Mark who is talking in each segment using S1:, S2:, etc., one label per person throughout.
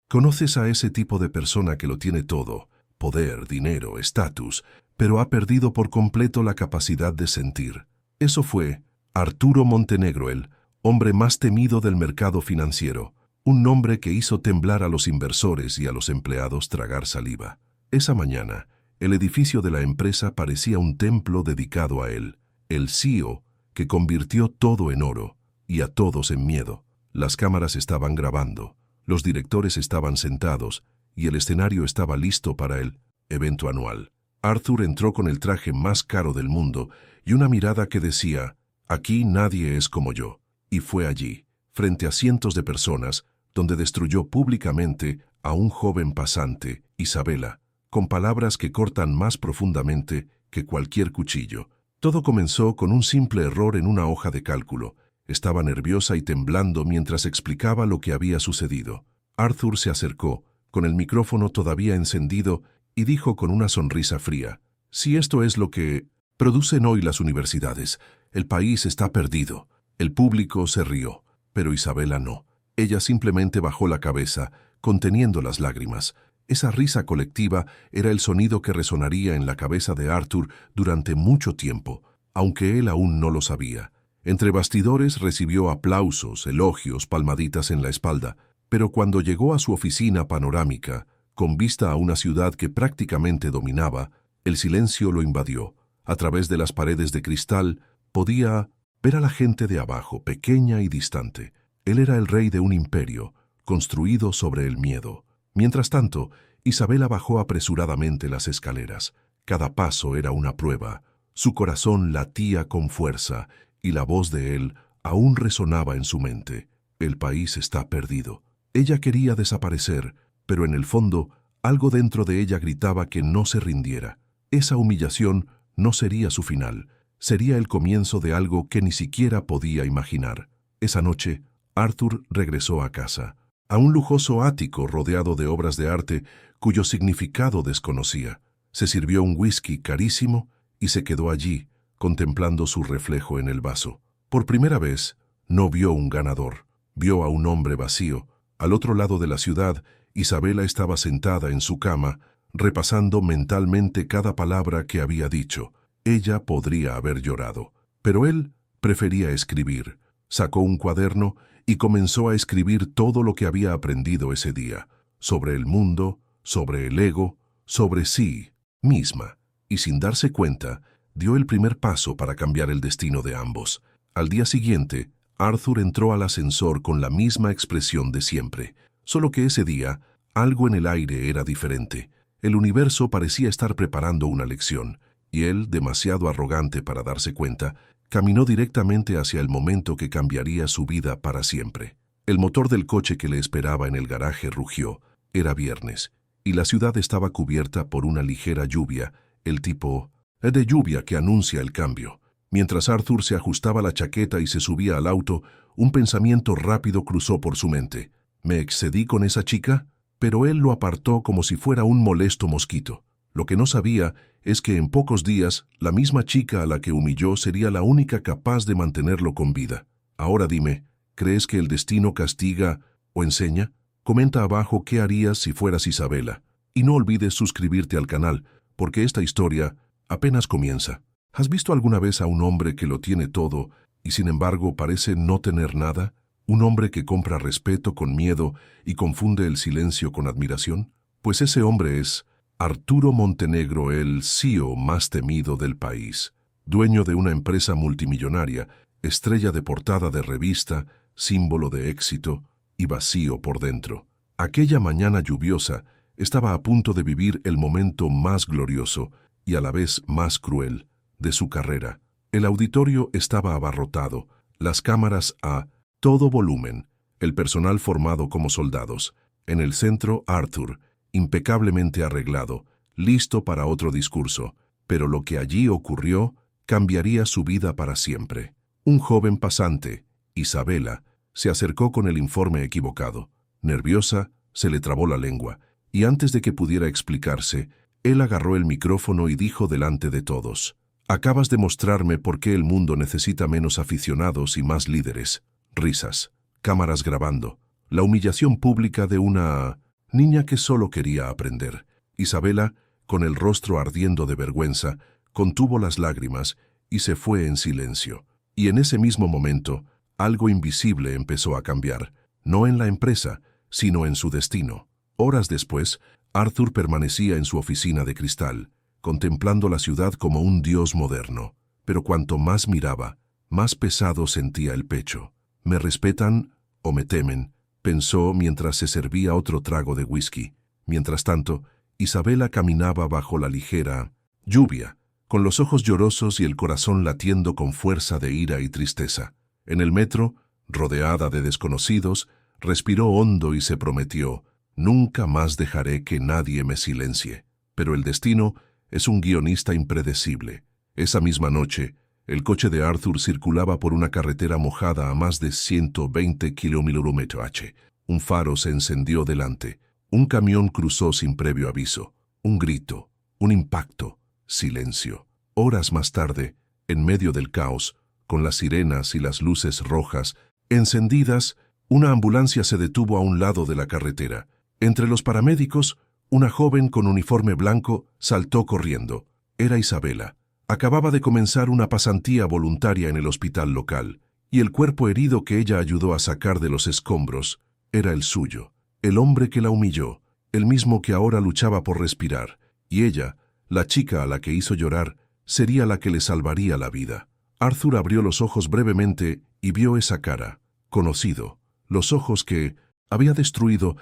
S1: ¿Conoces a ese tipo de persona que lo tiene todo? Poder, dinero, estatus, pero ha perdido por completo la capacidad de sentir. Eso fue Arturo Montenegro, el hombre más temido del mercado financiero. Un nombre que hizo temblar a los inversores y a los empleados tragar saliva. Esa mañana, el edificio de la empresa parecía un templo dedicado a él. El CEO, que convirtió todo en oro y a todos en miedo. Las cámaras estaban grabando, los directores estaban sentados y el escenario estaba listo para el evento anual. Arthur entró con el traje más caro del mundo y una mirada que decía, «Aquí nadie es como yo». Y fue allí, frente a cientos de personas, donde destruyó públicamente a un joven pasante, Isabela, con palabras que cortan más profundamente que cualquier cuchillo. Todo comenzó con un simple error en una hoja de cálculo. Estaba nerviosa y temblando mientras explicaba lo que había sucedido. Arthur se acercó, con el micrófono todavía encendido, y dijo con una sonrisa fría, «Si esto es lo que producen hoy las universidades, el país está perdido». El público se rió, pero Isabela no. Ella simplemente bajó la cabeza, conteniendo las lágrimas. Esa risa colectiva era el sonido que resonaría en la cabeza de Arthur durante mucho tiempo, aunque él aún no lo sabía. Entre bastidores recibió aplausos, elogios, palmaditas en la espalda, pero cuando llegó a su oficina panorámica, con vista a una ciudad que prácticamente dominaba, el silencio lo invadió. A través de las paredes de cristal podía ver a la gente de abajo, pequeña y distante. Él era el rey de un imperio, construido sobre el miedo. Mientras tanto, Isabela bajó apresuradamente las escaleras. Cada paso era una prueba. Su corazón latía con fuerza y la voz de él aún resonaba en su mente. El país está perdido. Ella quería desaparecer, pero en el fondo, algo dentro de ella gritaba que no se rindiera. Esa humillación no sería su final. Sería el comienzo de algo que ni siquiera podía imaginar. Esa noche, Arthur regresó a casa, a un lujoso ático rodeado de obras de arte cuyo significado desconocía. Se sirvió un whisky carísimo y se quedó allí, contemplando su reflejo en el vaso. Por primera vez, no vio un ganador. Vio a un hombre vacío. Al otro lado de la ciudad, Isabela estaba sentada en su cama, repasando mentalmente cada palabra que había dicho. Ella podría haber llorado, pero él prefería escribir. Sacó un cuaderno y comenzó a escribir todo lo que había aprendido ese día, sobre el mundo, sobre el ego, sobre sí misma, y sin darse cuenta, dio el primer paso para cambiar el destino de ambos. Al día siguiente, Arthur entró al ascensor con la misma expresión de siempre, solo que ese día, algo en el aire era diferente. El universo parecía estar preparando una lección, y él, demasiado arrogante para darse cuenta, caminó directamente hacia el momento que cambiaría su vida para siempre. El motor del coche que le esperaba en el garaje rugió. Era viernes, y la ciudad estaba cubierta por una ligera lluvia, el tipo de lluvia que anuncia el cambio. Mientras Arthur se ajustaba la chaqueta y se subía al auto, un pensamiento rápido cruzó por su mente. ¿Me excedí con esa chica? Pero él lo apartó como si fuera un molesto mosquito. Lo que no sabía es que en pocos días la misma chica a la que humilló sería la única capaz de mantenerlo con vida. Ahora dime, ¿crees que el destino castiga o enseña? Comenta abajo qué harías si fueras Isabela. Y no olvides suscribirte al canal, porque esta historia apenas comienza. ¿Has visto alguna vez a un hombre que lo tiene todo y sin embargo parece no tener nada? ¿Un hombre que compra respeto con miedo y confunde el silencio con admiración? Pues ese hombre es Arturo Montenegro, el CEO más temido del país, dueño de una empresa multimillonaria, estrella de portada de revista, símbolo de éxito y vacío por dentro. Aquella mañana lluviosa estaba a punto de vivir el momento más glorioso y a la vez más cruel de su carrera. El auditorio estaba abarrotado, las cámaras a todo volumen, el personal formado como soldados. En el centro, Arthur, impecablemente arreglado, listo para otro discurso, pero lo que allí ocurrió cambiaría su vida para siempre. Un joven pasante, Isabela, se acercó con el informe equivocado. Nerviosa, se le trabó la lengua, y antes de que pudiera explicarse, él agarró el micrófono y dijo delante de todos: «Acabas de mostrarme por qué el mundo necesita menos aficionados y más líderes». Risas, cámaras grabando, la humillación pública de una niña que solo quería aprender. Isabela, con el rostro ardiendo de vergüenza, contuvo las lágrimas y se fue en silencio. Y en ese mismo momento, algo invisible empezó a cambiar, no en la empresa, sino en su destino. Horas después, Arthur permanecía en su oficina de cristal, contemplando la ciudad como un dios moderno. Pero cuanto más miraba, más pesado sentía el pecho. ¿Me respetan o me temen?, pensó mientras se servía otro trago de whisky. Mientras tanto, Isabela caminaba bajo la ligera lluvia, con los ojos llorosos y el corazón latiendo con fuerza de ira y tristeza. En el metro, rodeada de desconocidos, respiró hondo y se prometió: «Nunca más dejaré que nadie me silencie». Pero el destino es un guionista impredecible. Esa misma noche, el coche de Arthur circulaba por una carretera mojada a más de 120 km/h. Un faro se encendió delante. Un camión cruzó sin previo aviso. Un grito, un impacto, silencio. Horas más tarde, en medio del caos, con las sirenas y las luces rojas encendidas, una ambulancia se detuvo a un lado de la carretera. Entre los paramédicos, una joven con uniforme blanco saltó corriendo. Era Isabela. Acababa de comenzar una pasantía voluntaria en el hospital local, y el cuerpo herido que ella ayudó a sacar de los escombros era el suyo. El hombre que la humilló, el mismo que ahora luchaba por respirar, y ella, la chica a la que hizo llorar, sería la que le salvaría la vida. Arthur abrió los ojos brevemente y vio esa cara, conocido. Los ojos que había destruido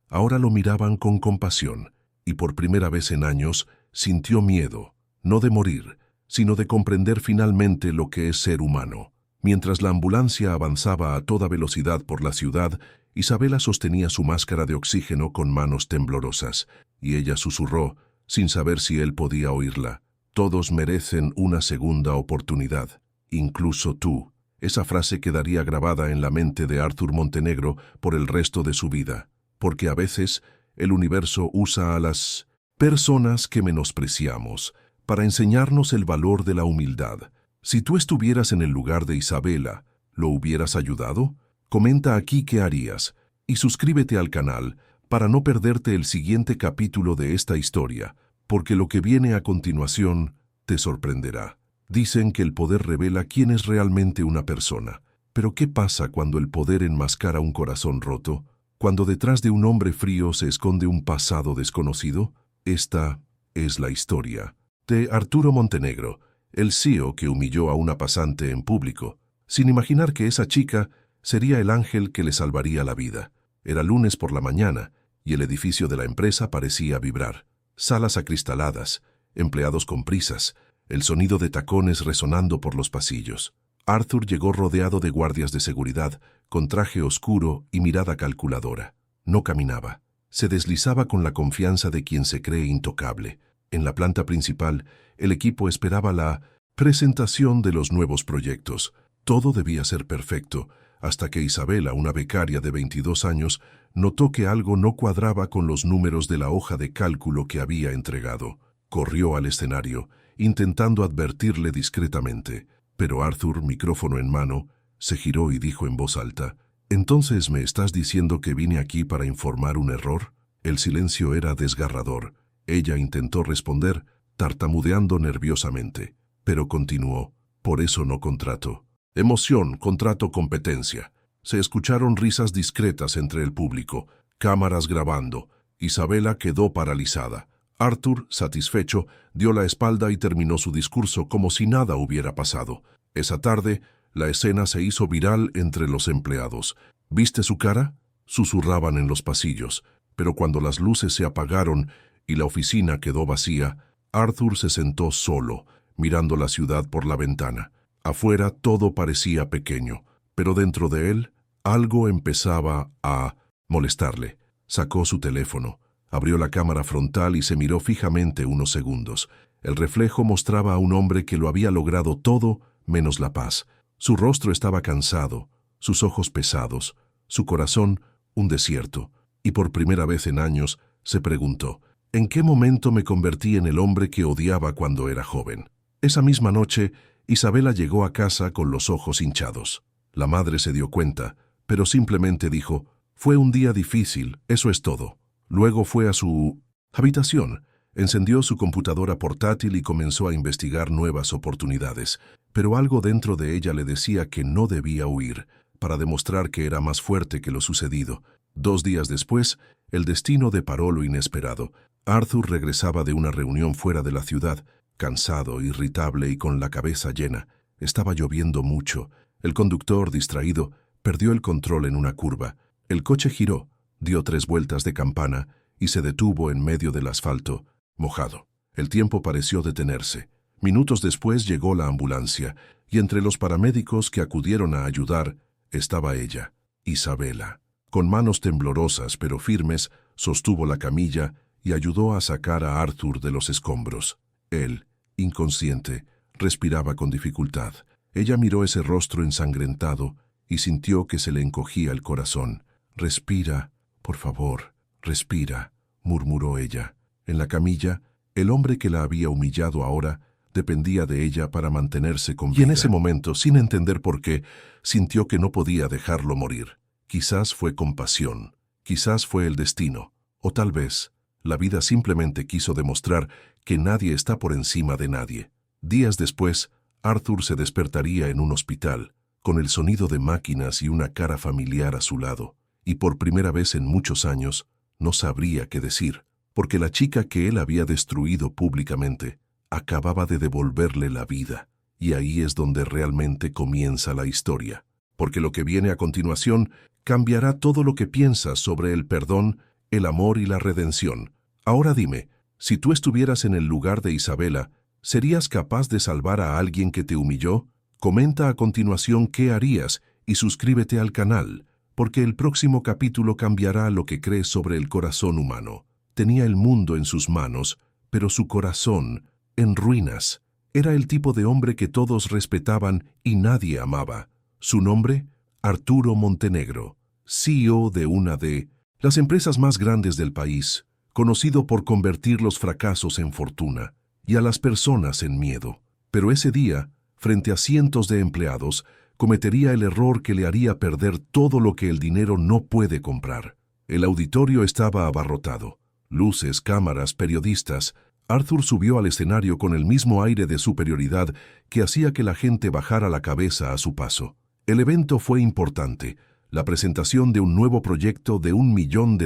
S1: ahora lo miraban con compasión, y por primera vez en años sintió miedo, no de morir, sino de comprender finalmente lo que es ser humano. Mientras la ambulancia avanzaba a toda velocidad por la ciudad, Isabela sostenía su máscara de oxígeno con manos temblorosas, y ella susurró, sin saber si él podía oírla: «Todos merecen una segunda oportunidad, incluso tú». Esa frase quedaría grabada en la mente de Arthur Montenegro por el resto de su vida, porque a veces el universo usa a las personas que menospreciamos para enseñarnos el valor de la humildad. Si tú estuvieras en el lugar de Isabela, ¿lo hubieras ayudado? Comenta aquí qué harías, y suscríbete al canal para no perderte el siguiente capítulo de esta historia, porque lo que viene a continuación te sorprenderá. Dicen que el poder revela quién es realmente una persona. Pero ¿qué pasa cuando el poder enmascara un corazón roto? Cuando detrás de un hombre frío se esconde un pasado desconocido. Esta es la historia de Arturo Montenegro, el CEO que humilló a una pasante en público, sin imaginar que esa chica sería el ángel que le salvaría la vida. Era lunes por la mañana y el edificio de la empresa parecía vibrar. Salas acristaladas, empleados con prisas, el sonido de tacones resonando por los pasillos. Arthur llegó rodeado de guardias de seguridad, con traje oscuro y mirada calculadora. No caminaba. Se deslizaba con la confianza de quien se cree intocable. En la planta principal, el equipo esperaba la presentación de los nuevos proyectos. Todo debía ser perfecto, hasta que Isabela, una becaria de 22 años, notó que algo no cuadraba con los números de la hoja de cálculo que había entregado. Corrió al escenario, intentando advertirle discretamente, pero Arthur, micrófono en mano, se giró y dijo en voz alta: «¿Entonces me estás diciendo que vine aquí para informar un error?». El silencio era desgarrador. Ella intentó responder, tartamudeando nerviosamente, pero continuó: «Por eso no contrato». Emoción, contrato, competencia. Se escucharon risas discretas entre el público, cámaras grabando. Isabela quedó paralizada. Arthur, satisfecho, dio la espalda y terminó su discurso como si nada hubiera pasado. Esa tarde, la escena se hizo viral entre los empleados. «¿Viste su cara?», susurraban en los pasillos, pero cuando las luces se apagaron y la oficina quedó vacía, Arthur se sentó solo, mirando la ciudad por la ventana. Afuera todo parecía pequeño, pero dentro de él algo empezaba a molestarle. Sacó su teléfono. Abrió la cámara frontal y se miró fijamente unos segundos. El reflejo mostraba a un hombre que lo había logrado todo menos la paz. Su rostro estaba cansado, sus ojos pesados, su corazón un desierto. Y por primera vez en años se preguntó: ¿en qué momento me convertí en el hombre que odiaba cuando era joven? Esa misma noche, Isabela llegó a casa con los ojos hinchados. La madre se dio cuenta, pero simplemente dijo: «Fue un día difícil, eso es todo». Luego fue a su habitación, encendió su computadora portátil y comenzó a investigar nuevas oportunidades, pero algo dentro de ella le decía que no debía huir, para demostrar que era más fuerte que lo sucedido. 2 días después, el destino deparó lo inesperado. Arthur regresaba de una reunión fuera de la ciudad, cansado, irritable y con la cabeza llena. Estaba lloviendo mucho. El conductor, distraído, perdió el control en una curva. El coche giró, dio 3 vueltas de campana y se detuvo en medio del asfalto, mojado. El tiempo pareció detenerse. Minutos después llegó la ambulancia, y entre los paramédicos que acudieron a ayudar estaba ella, Isabela. Con manos temblorosas pero firmes, sostuvo la camilla y ayudó a sacar a Arthur de los escombros. Él, inconsciente, respiraba con dificultad. Ella miró ese rostro ensangrentado y sintió que se le encogía el corazón. «Respira, por favor, respira», murmuró ella. En la camilla, el hombre que la había humillado ahora dependía de ella para mantenerse con vida. Y en ese momento, sin entender por qué, sintió que no podía dejarlo morir. Quizás fue compasión, quizás fue el destino, o tal vez la vida simplemente quiso demostrar que nadie está por encima de nadie. Días después, Arthur se despertaría en un hospital, con el sonido de máquinas y una cara familiar a su lado, y por primera vez en muchos años no sabría qué decir, porque la chica que él había destruido públicamente acababa de devolverle la vida, y ahí es donde realmente comienza la historia, porque lo que viene a continuación cambiará todo lo que piensas sobre el perdón, el amor y la redención. Ahora dime, si tú estuvieras en el lugar de Isabela, ¿serías capaz de salvar a alguien que te humilló? Comenta a continuación qué harías y suscríbete al canal, porque el próximo capítulo cambiará lo que crees sobre el corazón humano. Tenía el mundo en sus manos, pero su corazón en ruinas. Era el tipo de hombre que todos respetaban y nadie amaba. Su nombre, Arturo Montenegro, CEO de una de las empresas más grandes del país, conocido por convertir los fracasos en fortuna y a las personas en miedo. Pero ese día, frente a cientos de empleados, cometería el error que le haría perder todo lo que el dinero no puede comprar. El auditorio estaba abarrotado. Luces, cámaras, periodistas. Arthur subió al escenario con el mismo aire de superioridad que hacía que la gente bajara la cabeza a su paso. El evento fue importante, la presentación de un nuevo proyecto de $1 millón.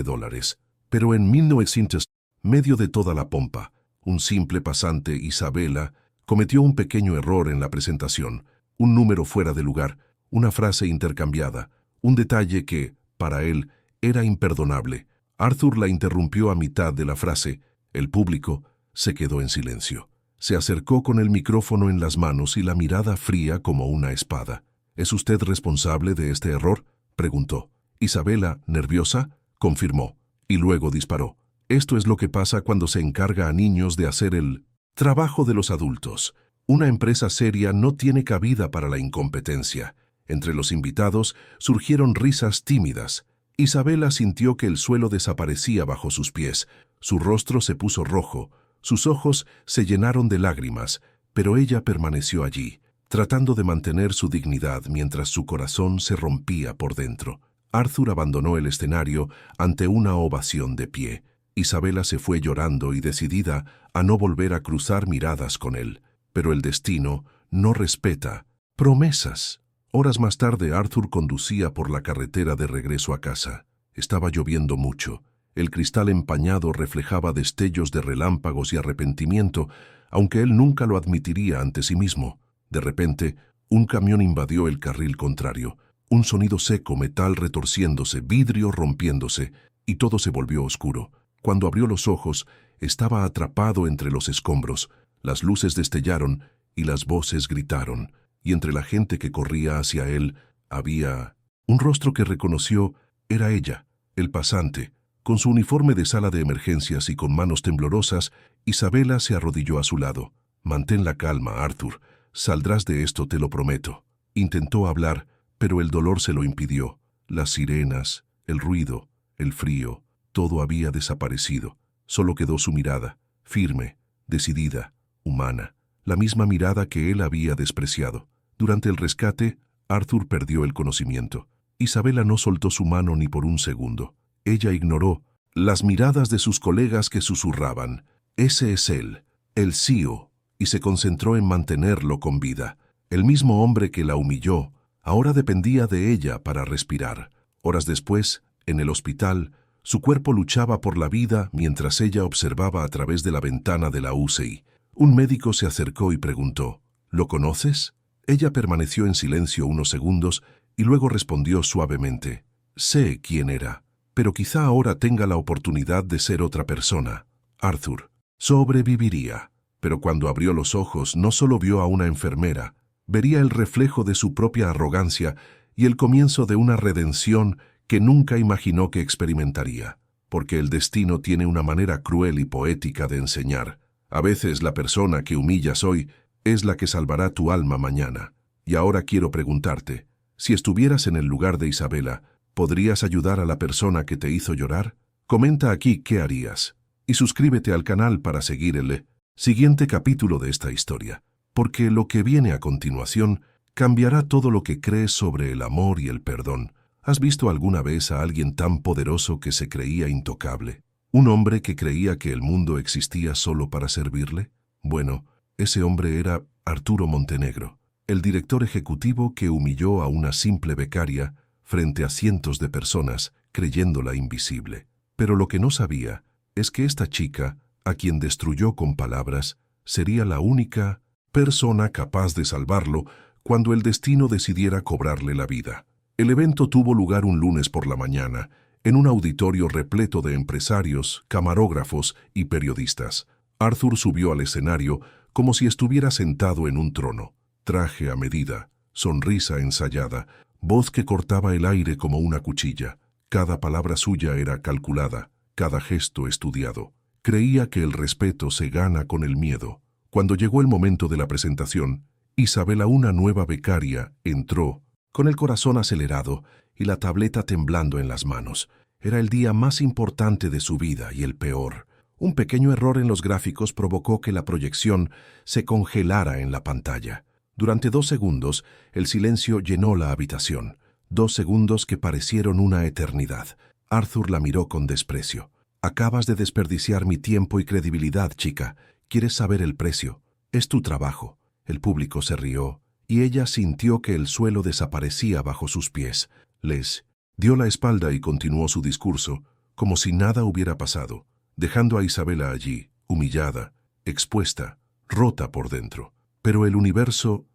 S1: Pero en 1900, medio de toda la pompa, un simple pasante, Isabela, cometió un pequeño error en la presentación, un número fuera de lugar, una frase intercambiada, un detalle que, para él, era imperdonable. Arthur la interrumpió a mitad de la frase. El público se quedó en silencio. Se acercó con el micrófono en las manos y la mirada fría como una espada. ¿Es usted responsable de este error?, preguntó. Isabela, nerviosa, confirmó, y luego disparó. Esto es lo que pasa cuando se encarga a niños de hacer el trabajo de los adultos. Una empresa seria no tiene cabida para la incompetencia. Entre los invitados surgieron risas tímidas. Isabela sintió que el suelo desaparecía bajo sus pies. Su rostro se puso rojo. Sus ojos se llenaron de lágrimas, pero ella permaneció allí, tratando de mantener su dignidad mientras su corazón se rompía por dentro. Arthur abandonó el escenario ante una ovación de pie. Isabela se fue llorando y decidida a no volver a cruzar miradas con él. Pero el destino no respeta promesas. Horas más tarde, Arthur conducía por la carretera de regreso a casa. Estaba lloviendo mucho. El cristal empañado reflejaba destellos de relámpagos y arrepentimiento, aunque él nunca lo admitiría ante sí mismo. De repente, un camión invadió el carril contrario. Un sonido seco, metal retorciéndose, vidrio rompiéndose, y todo se volvió oscuro. Cuando abrió los ojos, estaba atrapado entre los escombros. Las luces destellaron y las voces gritaron, y entre la gente que corría hacia él había un rostro que reconoció. Era ella, el pasante. Con su uniforme de sala de emergencias y con manos temblorosas, Isabela se arrodilló a su lado. «Mantén la calma, Arthur. Saldrás de esto, te lo prometo». Intentó hablar, pero el dolor se lo impidió. Las sirenas, el ruido, el frío, todo había desaparecido. Solo quedó su mirada, firme, decidida, humana, la misma mirada que él había despreciado. Durante el rescate, Arthur perdió el conocimiento. Isabela no soltó su mano ni por un segundo. Ella ignoró las miradas de sus colegas que susurraban, «Ese es él, el CEO», y se concentró en mantenerlo con vida. El mismo hombre que la humilló, ahora dependía de ella para respirar. Horas después, en el hospital, su cuerpo luchaba por la vida mientras ella observaba a través de la ventana de la UCI. Un médico se acercó y preguntó, «¿Lo conoces?». Ella permaneció en silencio unos segundos y luego respondió suavemente, «Sé quién era, pero quizá ahora tenga la oportunidad de ser otra persona. Arthur sobreviviría». Pero cuando abrió los ojos no solo vio a una enfermera, vería el reflejo de su propia arrogancia y el comienzo de una redención que nunca imaginó que experimentaría, porque el destino tiene una manera cruel y poética de enseñar. A veces la persona que humillas hoy es la que salvará tu alma mañana. Y ahora quiero preguntarte, si estuvieras en el lugar de Isabela, ¿podrías ayudar a la persona que te hizo llorar? Comenta aquí qué harías. Y suscríbete al canal para seguir el siguiente capítulo de esta historia, porque lo que viene a continuación cambiará todo lo que crees sobre el amor y el perdón. ¿Has visto alguna vez a alguien tan poderoso que se creía intocable? ¿Un hombre que creía que el mundo existía solo para servirle? Bueno, ese hombre era Arturo Montenegro, el director ejecutivo que humilló a una simple becaria frente a cientos de personas, creyéndola invisible. Pero lo que no sabía es que esta chica, a quien destruyó con palabras, sería la única persona capaz de salvarlo cuando el destino decidiera cobrarle la vida. El evento tuvo lugar un lunes por la mañana, en un auditorio repleto de empresarios, camarógrafos y periodistas. Arthur subió al escenario como si estuviera sentado en un trono. Traje a medida, sonrisa ensayada, voz que cortaba el aire como una cuchilla. Cada palabra suya era calculada, cada gesto estudiado. Creía que el respeto se gana con el miedo. Cuando llegó el momento de la presentación, Isabela, una nueva becaria, entró, con el corazón acelerado y la tableta temblando en las manos. Era el día más importante de su vida y el peor. Un pequeño error en los gráficos provocó que la proyección se congelara en la pantalla. Durante 2 segundos, el silencio llenó la habitación. 2 segundos que parecieron una eternidad. Arthur la miró con desprecio. «Acabas de desperdiciar mi tiempo y credibilidad, chica. ¿Quieres saber el precio? Es tu trabajo». El público se rió, y ella sintió que el suelo desaparecía bajo sus pies. Les dio la espalda y continuó su discurso, como si nada hubiera pasado, dejando a Isabela allí, humillada, expuesta, rota por dentro. Pero el universo,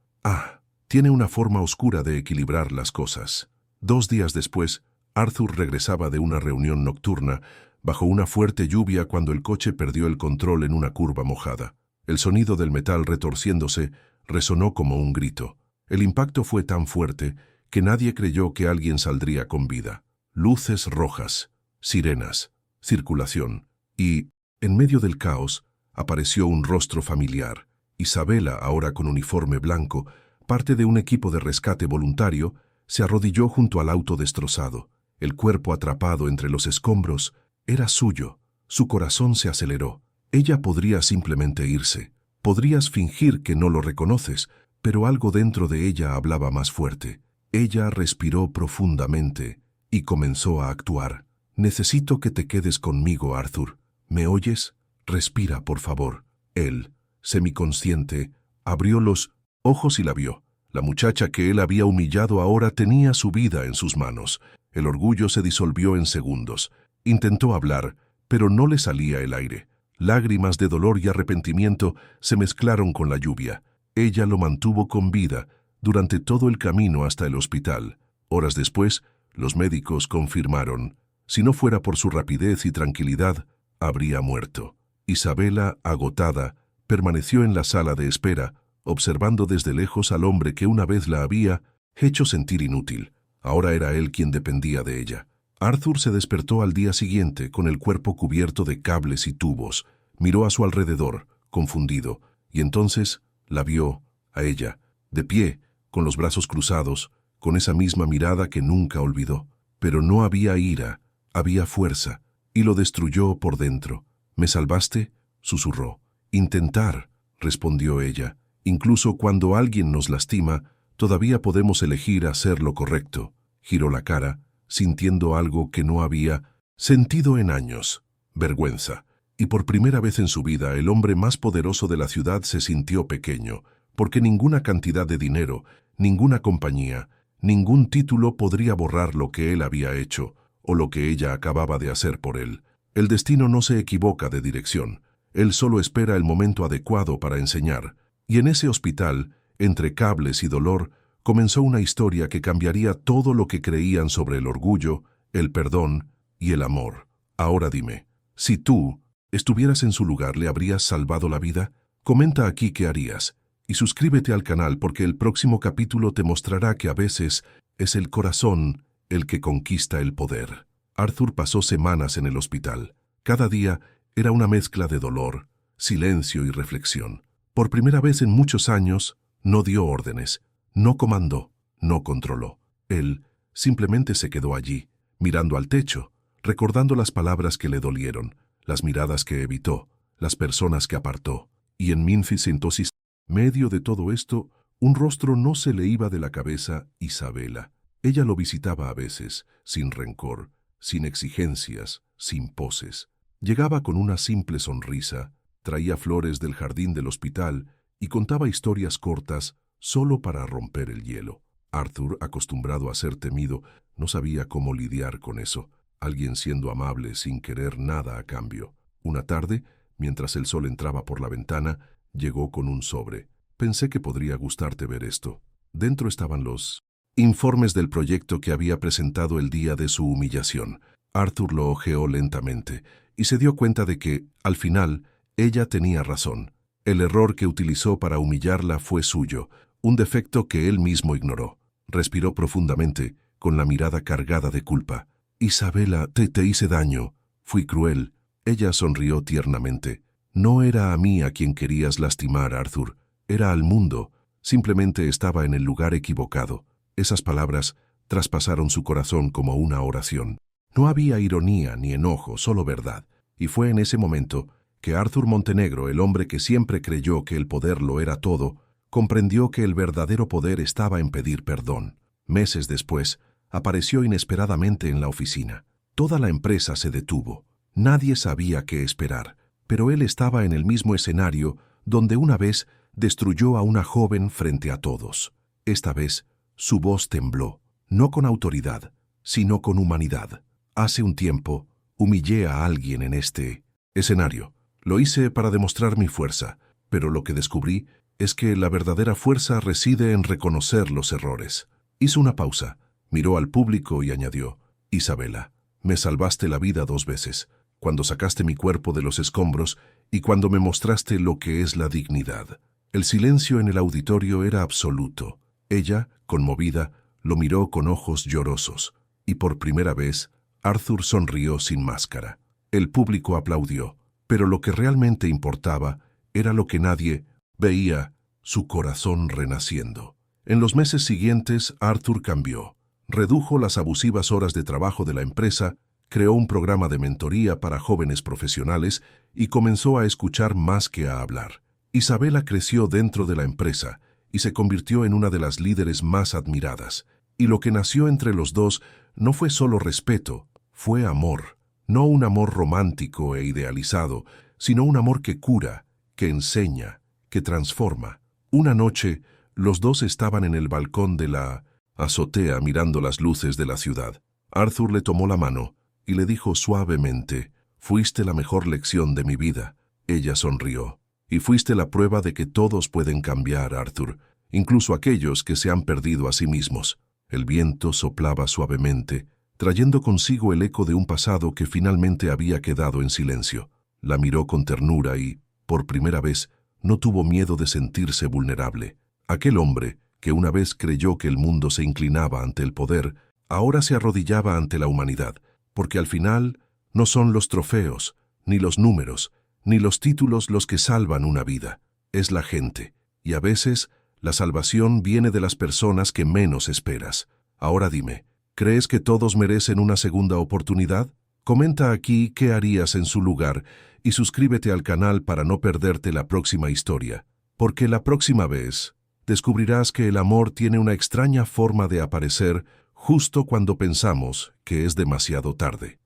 S1: tiene una forma oscura de equilibrar las cosas. 2 días después, Arthur regresaba de una reunión nocturna, bajo una fuerte lluvia cuando el coche perdió el control en una curva mojada. El sonido del metal retorciéndose resonó como un grito. El impacto fue tan fuerte que nadie creyó que alguien saldría con vida. Luces rojas, sirenas, circulación, y, en medio del caos, apareció un rostro familiar. Isabela, ahora con uniforme blanco, parte de un equipo de rescate voluntario, se arrodilló junto al auto destrozado. El cuerpo atrapado entre los escombros era suyo. Su corazón se aceleró. Ella podría simplemente irse. Podrías fingir que no lo reconoces, pero algo dentro de ella hablaba más fuerte. Ella respiró profundamente y comenzó a actuar. «Necesito que te quedes conmigo, Arthur. ¿Me oyes? Respira, por favor». Él, semiconsciente, abrió los ojos y la vio. La muchacha que él había humillado ahora tenía su vida en sus manos. El orgullo se disolvió en segundos. Intentó hablar, pero no le salía el aire. Lágrimas de dolor y arrepentimiento se mezclaron con la lluvia. Ella lo mantuvo con vida durante todo el camino hasta el hospital. Horas después, los médicos confirmaron, si no fuera por su rapidez y tranquilidad, habría muerto. Isabela, agotada, permaneció en la sala de espera, observando desde lejos al hombre que una vez la había hecho sentir inútil. Ahora era él quien dependía de ella. Arthur se despertó al día siguiente con el cuerpo cubierto de cables y tubos. Miró a su alrededor, confundido, y entonces la vio, a ella, de pie, con los brazos cruzados, con esa misma mirada que nunca olvidó. Pero no había ira, había fuerza, y lo destruyó por dentro. «¿Me salvaste?», susurró. «Intentar», respondió ella. «Incluso cuando alguien nos lastima, todavía podemos elegir hacer lo correcto». Giró la cara, sintiendo algo que no había Sentido en años. Vergüenza. Y por primera vez en su vida, el hombre más poderoso de la ciudad se sintió pequeño, porque ninguna cantidad de dinero, ninguna compañía, ningún título podría borrar lo que él había hecho, o lo que ella acababa de hacer por él. El destino no se equivoca de dirección. Él solo espera el momento adecuado para enseñar. Y en ese hospital, entre cables y dolor, comenzó una historia que cambiaría todo lo que creían sobre el orgullo, el perdón y el amor. Ahora dime, si tú estuvieras en su lugar, ¿le habrías salvado la vida? Comenta aquí qué harías. Y suscríbete al canal porque el próximo capítulo te mostrará que a veces es el corazón el que conquista el poder. Arthur pasó semanas en el hospital. Cada día era una mezcla de dolor, silencio y reflexión. Por primera vez en muchos años, no dio órdenes, no comandó, no controló. Él simplemente se quedó allí, mirando al techo, recordando las palabras que le dolieron, las miradas que evitó, las personas que apartó. Y en Memphis, entonces, medio de todo esto, un rostro no se le iba de la cabeza: Isabela. Ella lo visitaba a veces, sin rencor, sin exigencias, sin poses. Llegaba con una simple sonrisa, traía flores del jardín del hospital y contaba historias cortas solo para romper el hielo. Arthur, acostumbrado a ser temido, no sabía cómo lidiar con eso. Alguien siendo amable sin querer nada a cambio. Una tarde, mientras el sol entraba por la ventana, llegó con un sobre. Pensé que podría gustarte ver esto. Dentro estaban los informes del proyecto que había presentado el día de su humillación. Arthur lo hojeó lentamente y se dio cuenta de que, al final, ella tenía razón. El error que utilizó para humillarla fue suyo, un defecto que él mismo ignoró. Respiró profundamente, con la mirada cargada de culpa. Isabela, te hice daño. Fui cruel. Ella sonrió tiernamente. No era a mí a quien querías lastimar, Arthur. Era al mundo. Simplemente estaba en el lugar equivocado. Esas palabras traspasaron su corazón como una oración. No había ironía ni enojo, solo verdad. Y fue en ese momento que Arthur Montenegro, el hombre que siempre creyó que el poder lo era todo, comprendió que el verdadero poder estaba en pedir perdón. Meses después, apareció inesperadamente en la oficina. Toda la empresa se detuvo. Nadie sabía qué esperar, pero él estaba en el mismo escenario donde una vez destruyó a una joven frente a todos. Esta vez, su voz tembló, no con autoridad, sino con humanidad. Hace un tiempo, humillé a alguien en este escenario. Lo hice para demostrar mi fuerza, pero lo que descubrí es que la verdadera fuerza reside en reconocer los errores. Hizo una pausa, miró al público y añadió: Isabela, me salvaste la vida 2 veces, cuando sacaste mi cuerpo de los escombros y cuando me mostraste lo que es la dignidad. El silencio en el auditorio era absoluto. Ella, conmovida, lo miró con ojos llorosos, y por primera vez, Arthur sonrió sin máscara. El público aplaudió, pero lo que realmente importaba era lo que nadie veía: su corazón renaciendo. En los meses siguientes, Arthur cambió. Redujo las abusivas horas de trabajo de la empresa, creó un programa de mentoría para jóvenes profesionales y comenzó a escuchar más que a hablar. Isabela creció dentro de la empresa y se convirtió en una de las líderes más admiradas. Y lo que nació entre los dos no fue solo respeto, fue amor. No un amor romántico e idealizado, sino un amor que cura, que enseña, que transforma. Una noche, los dos estaban en el balcón de la azotea mirando las luces de la ciudad. Arthur le tomó la mano y le dijo suavemente: «Fuiste la mejor lección de mi vida». Ella sonrió. «Y fuiste la prueba de que todos pueden cambiar, Arthur, incluso aquellos que se han perdido a sí mismos». El viento soplaba suavemente, trayendo consigo el eco de un pasado que finalmente había quedado en silencio. La miró con ternura y, por primera vez, no tuvo miedo de sentirse vulnerable. Aquel hombre, que una vez creyó que el mundo se inclinaba ante el poder, ahora se arrodillaba ante la humanidad, porque al final no son los trofeos, ni los números, ni los títulos los que salvan una vida. Es la gente, y a veces la salvación viene de las personas que menos esperas. Ahora dime, ¿crees que todos merecen una segunda oportunidad? Comenta aquí qué harías en su lugar y suscríbete al canal para no perderte la próxima historia, porque la próxima vez descubrirás que el amor tiene una extraña forma de aparecer justo cuando pensamos que es demasiado tarde.